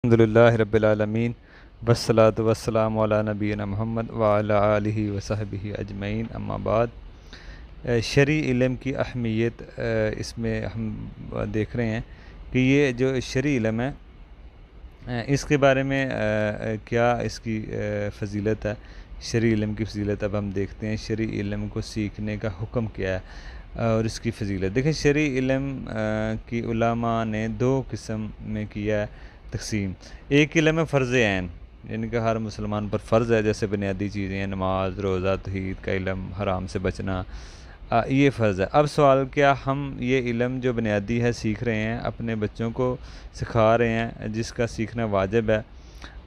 अल्हम्दुलिल्लाहि रब्बिल आलमीन वस्सलातु वस्सलामु अला नबीना मुहम्मद व अला आलिहि व सहबिहि अजमईन अम्मा बाद। शरई इल्म की अहमियत इसमें हम देख रहे हैं कि ये जो शरई इल्म है इसके बारे में क्या इसकी फ़जीलत है। शरई इल्म की फ़जीलत अब हम देखते हैं। शरई इल्म को सीखने का हुक्म क्या है और इसकी फ़जीलत देखें। शरई इल्म की उलमा ने दो किस्म में किया है तकसीम। एक इल्म है फ़र्ज़ ऐन, यानी कि हर मुसलमान पर फ़र्ज़ है, जैसे बुनियादी चीज़ें नमाज रोज़ा तौहीद का इल्म, हराम से बचना, ये फ़र्ज़ है। अब सवाल क्या हम ये इल्म जो बुनियादी है सीख रहे हैं, अपने बच्चों को सिखा रहे हैं, जिसका सीखना वाजिब है।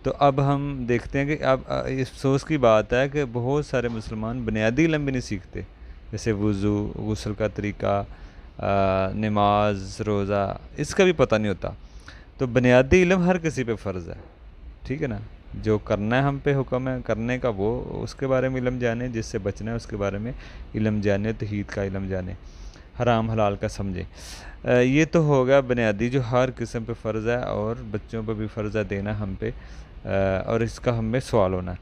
तो अब हम देखते हैं कि अब इस अफ़सोस की बात है कि बहुत सारे मुसलमान बुनियादी इल्म भी नहीं सीखते, जैसे वज़ू, गुस्ल का तरीक़ा, नमाज रोज़ा, इसका भी पता नहीं होता। तो बुनियादी इल्म हर किसी पे फ़र्ज़ है, ठीक है ना। जो करना है हम पे हुक्म है करने का, वो उसके बारे में इल्म जाने, जिससे बचना है उसके बारे में इल्म जाने, तौहीद का इल्म जाने, हराम हलाल का समझे। ये तो होगा बुनियादी जो हर किस्म पे फ़र्ज़ है और बच्चों पे भी फ़र्ज़ है देना हम पे, और इसका हम में सवाल होना।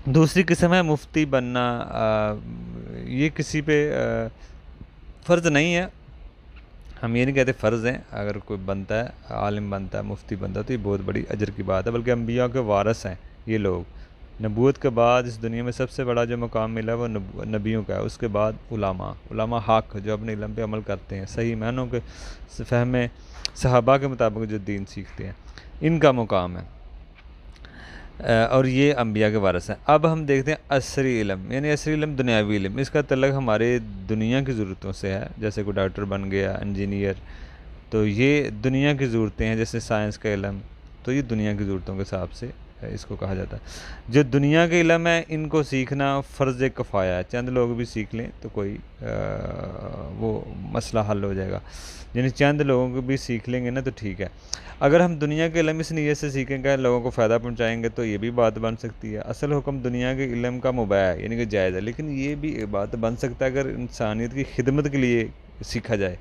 दूसरी किस्म है मुफ्ती बनना। ये किसी पे फ़र्ज़ नहीं है। हम ये नहीं कहते फ़र्ज़ हैं। अगर कोई बनता है, आलिम बनता है, मुफ्ती बनता है, तो ये बहुत बड़ी अजर की बात है। बल्कि अम्बिया के वारिस हैं ये लोग। नबूवत के बाद इस दुनिया में सबसे बड़ा जो मकाम मिला है वो नबियों का है। उसके बाद उलमा हक़, जो अपने इल्म पे अमल करते हैं, सही मानों के फ़हम सहाबा के मुताबिक जो दीन सीखते हैं, इनका मुकाम है। और ये अम्बिया के वारिस हैं। अब हम देखते हैं असरी इल्म, यानी असरी इल्म दुनियावी इल्म। इसका तल्लुक़ हमारे दुनिया की ज़रूरतों से है। जैसे कोई डॉक्टर बन गया, इंजीनियर, तो ये दुनिया की ज़रूरतें हैं। जैसे साइंस का इल्म, तो ये दुनिया की ज़रूरतों के हिसाब से इसको कहा जाता है। जो दुनिया के इल्म है, इनको सीखना फ़र्ज़ किफ़ाया है। चंद लोग भी सीख लें तो कोई वो मसला हल हो जाएगा। यानी चंद लोगों को भी सीख लेंगे ना तो ठीक है। अगर हम दुनिया के इल्म इस नीयत से सीखेंगे लोगों को फ़ायदा पहुँचाएँगे, तो ये भी बात बन सकती है। असल हुक्म दुनिया के इल्म का मुबाह है, यानी कि जायज़ है। लेकिन ये भी बात बन सकता है अगर इंसानियत की खिदमत के लिए सीखा जाए।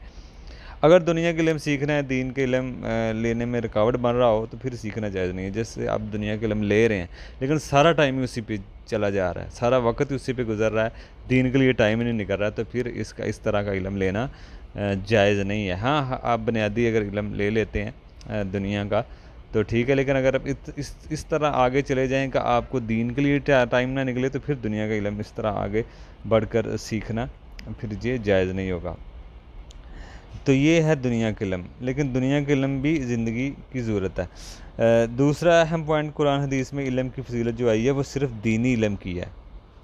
अगर दुनिया के इल्म सीखना है, दीन के इल्म लेने में रुकावट बन रहा हो, तो फिर सीखना जायज़ नहीं है। जैसे आप दुनिया के इल्म ले रहे हैं लेकिन सारा टाइम ही उसी पे चला जा रहा है, सारा वक्त ही उसी पे गुजर रहा है, दीन के लिए टाइम ही नहीं निकल रहा है, तो फिर इसका इस तरह का इल्म लेना जायज़ नहीं है। हाँ, आप बुनियादी अगर इल्म ले लेते हैं दुनिया का तो ठीक है। लेकिन अगर आप इस तरह आगे चले जाएँ कि आपको दीन के लिए टाइम ना निकले, तो फिर दुनिया का इल्म इस तरह आगे बढ़कर सीखना फिर ये जायज़ नहीं होगा। तो ये है दुनिया के इल्म। लेकिन दुनिया के इल्म भी ज़िंदगी की ज़रूरत है। दूसरा अहम पॉइंट कुरान हदीस में इल्म की फ़जीलत जो आई है वो सिर्फ़ दीनी इल्म की है।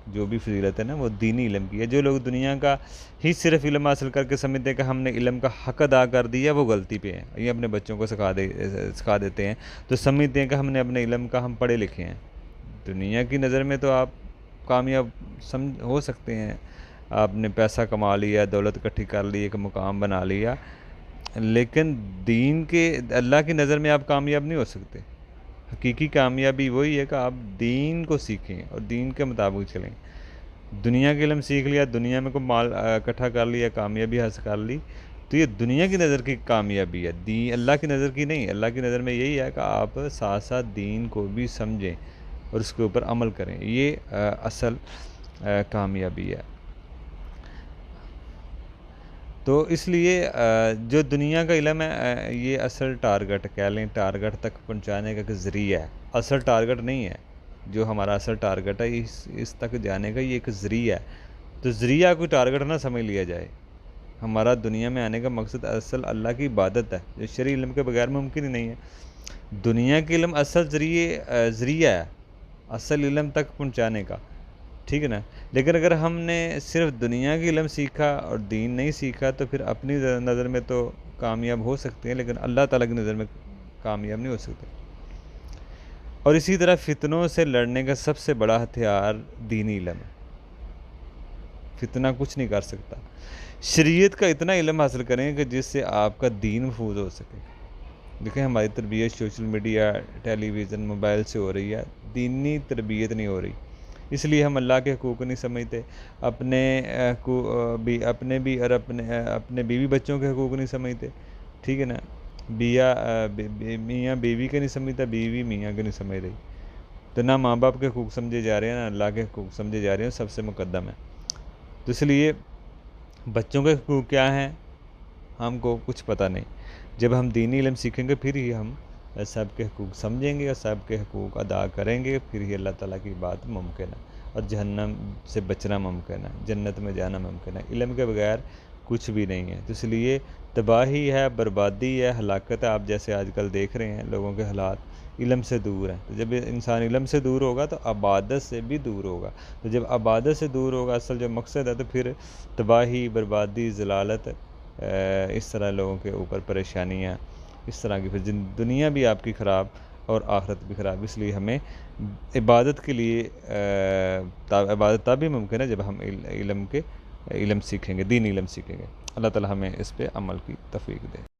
जो भी फ़जीलत है ना वो दीनी इल्म की है। जो लोग दुनिया का ही सिर्फ़ इल्म हासिल करके समझते हैं कि हमने इल्म का हक़ अदा कर दिया, वो गलती पे है। ये अपने बच्चों को सिखा देते हैं, तो समझते हैं कि हमने अपने इल्म का हम पढ़े लिखे हैं। दुनिया की नज़र में तो आप कामयाब हो सकते हैं, आपने पैसा कमा लिया, दौलत इकट्ठी कर ली, एक मुकाम बना लिया, लेकिन दीन के अल्लाह की नज़र में आप कामयाब नहीं हो सकते। हकीकी कामयाबी वही है कि आप दीन को सीखें और दीन के मुताबिक चलें। दुनिया के इल्म सीख लिया, दुनिया में कोई माल इकट्ठा कर लिया, कामयाबी हासिल कर ली, तो ये दुनिया की नज़र की कामयाबी है, अल्लाह की नज़र की नहीं। अल्लाह की नज़र में यही है कि आप साथ साथ दीन को भी समझें और उसके ऊपर अमल करें। ये असल कामयाबी है। तो इसलिए जो दुनिया का इल्म है ये असल टारगेट कह लें, टारगेट तक पहुंचाने का एक ज़रिया है, असल टारगेट नहीं है। जो हमारा असल टारगेट है इस तक जाने का ये एक ज़रिया है। तो ज़रिया कोई टारगेट ना समझ लिया जाए। हमारा दुनिया में आने का मकसद असल अल्लाह की इबादत है, जो शरई इल्म के बगैर मुमकिन ही नहीं है। दुनिया के इल्म असल ज़रिया है असल इल्म तक पहुँचाने का, ठीक है ना। लेकिन अगर हमने सिर्फ दुनिया की इल्म सीखा और दीन नहीं सीखा, तो फिर अपनी नज़र में तो कामयाब हो सकते हैं, लेकिन अल्लाह ताला की नज़र में कामयाब नहीं हो सकते। और इसी तरह फितनों से लड़ने का सबसे बड़ा हथियार दीनी इल्म है। फितना कुछ नहीं कर सकता। शरीयत का इतना इल्म हासिल करें कि जिससे आपका दीन महफूज हो सके। देखें, हमारी तरबियत सोशल मीडिया, टेलीविज़न, मोबाइल से हो रही है, दीनी तरबियत नहीं हो रही। इसलिए हम अल्लाह के हकूक़ नहीं समझते, अपने भी और अपने बीवी बच्चों के हकूक़ नहीं समझते, ठीक है ना। मियाँ बीवी के नहीं समझता, बीवी मियाँ के नहीं समझ रही। तो ना माँ बाप के हकूक़ समझे जा रहे हैं, ना अल्लाह के हकूक़ समझे जा रहे हैं, सबसे मुकद्दम है। तो इसलिए बच्चों के हकूक़ क्या हैं हमको कुछ पता नहीं। जब हम दीनी इल्म सीखेंगे फिर ही हम सब के हकूक़ समझेंगे और सब के हकूक़ अदा करेंगे, फिर ही अल्लाह ताला की बात मुमकिन है और जहन्नम से बचना मुमकिन है, जन्नत में जाना मुमकिन है। इल्म के बगैर कुछ भी नहीं है। तो इसलिए तबाही है, बर्बादी है, हलाकत है। आप जैसे आजकल देख रहे हैं लोगों के हालात इल्म से दूर हैं। तो जब इंसान इल्म से दूर होगा तो अबादत से भी दूर होगा। तो जब अबादत से दूर होगा, असल जो मकसद है, तो फिर तबाही, बर्बादी, ज़लालत, इस तरह लोगों के ऊपर परेशानियाँ, इस तरह की फिर दुनिया भी आपकी ख़राब और आखिरत भी ख़राब। इसलिए हमें इबादत के लिए इबादत तभी मुमकिन है जब हम इल्म सीखेंगे, दीन इल्म सीखेंगे। अल्लाह ताला हमें इस पे अमल की तौफीक दे।